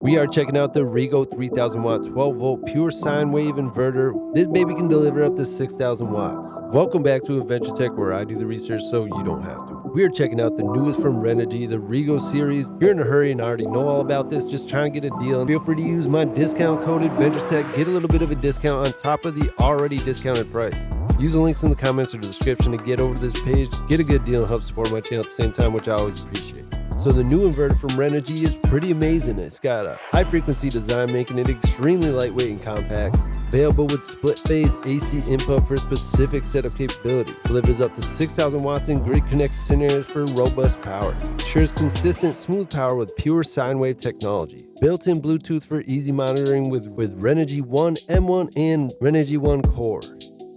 We are checking out the REGO 3000 watt 12 volt pure sine wave inverter. This baby can deliver up to 6,000 watts. Welcome back to Adventure Tech, where I do the research so you don't have to. We are checking out the newest from RENOGY, the REGO series. If you're in a hurry and already know all about this, just trying to get a deal, feel free to use my discount code Adventure Tech. Get a little bit of a discount on top of the already discounted price. Use the links in the comments or the description to get over to this page, get a good deal, and help support my channel at the same time, which I always appreciate. So the new inverter from RENOGY is pretty amazing. It's got a high frequency design, making it extremely lightweight and compact. Available with split phase AC input for specific setup capability. Delivers up to 6,000 watts in grid connected scenarios for robust power. Ensures consistent smooth power with pure sine wave technology. Built-in Bluetooth for easy monitoring with RENOGY One M1 and RENOGY One Core.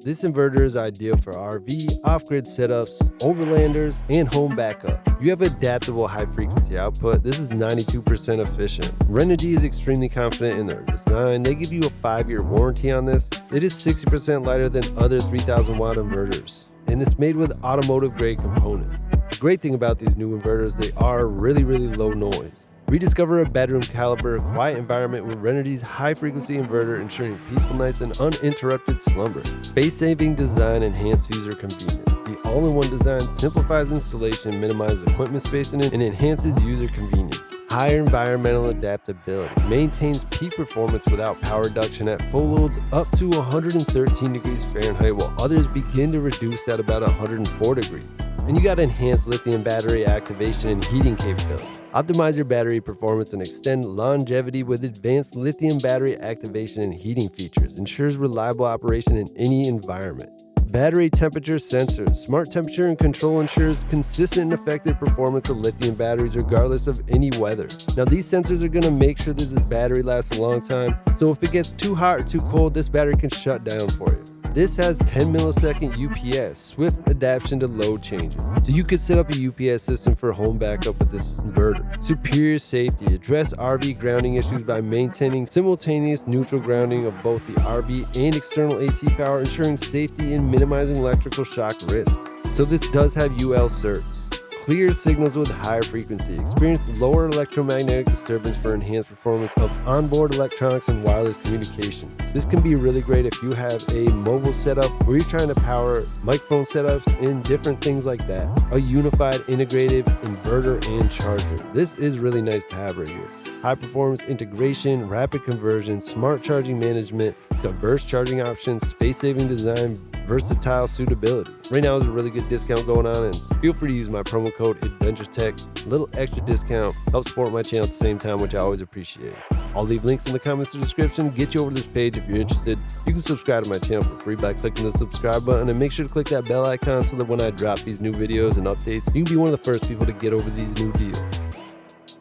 This inverter is ideal for RV, off-grid setups, overlanders, and home backup. You have adaptable high-frequency output. This is 92% efficient. RENOGY is extremely confident in their design. They give you a 5-year warranty on this. It is 60% lighter than other 3,000 watt inverters, and it's made with automotive-grade components. The great thing about these new inverters, they are really low noise. Rediscover a bedroom caliber, quiet environment with RENOGY's high-frequency inverter, ensuring peaceful nights and uninterrupted slumber. Space-saving design, enhanced user convenience. The all-in-one design simplifies installation, minimizes equipment spacing, and enhances user convenience. Higher environmental adaptability. Maintains peak performance without power reduction at full loads up to 113 degrees Fahrenheit, while others begin to reduce at about 104 degrees. And you got enhanced lithium battery activation and heating capability. Optimize your battery performance and extend longevity with advanced lithium battery activation and heating features. Ensures reliable operation in any environment. Battery temperature sensors. Smart temperature and control ensures consistent and effective performance of lithium batteries regardless of any weather. Now these sensors are going to make sure this battery lasts a long time, so if it gets too hot or too cold, this battery can shut down for you. This has 10 millisecond UPS, swift adaptation to load changes. So you could set up a UPS system for home backup with this inverter. Superior safety. Address RV grounding issues by maintaining simultaneous neutral grounding of both the RV and external AC power, ensuring safety and minimizing electrical shock risks. So this does have UL certs. Clear signals with higher frequency. Experience lower electromagnetic disturbance for enhanced performance of onboard electronics and wireless communications. This can be really great if you have a mobile setup where you're trying to power microphone setups and different things like that. A unified integrated inverter and charger. This is really nice to have right here. High performance integration, rapid conversion, smart charging management, diverse charging options, space-saving design, versatile suitability. Right now there's a really good discount going on, and feel free to use my promo code AdventureTech. A little extra discount, help support my channel at the same time, which I always appreciate. I'll leave links in the comments or description. Get you over to this page if you're interested. You can subscribe to my channel for free by clicking the subscribe button, and make sure to click that bell icon so that when I drop these new videos and updates, you can be one of the first people to get over these new deals.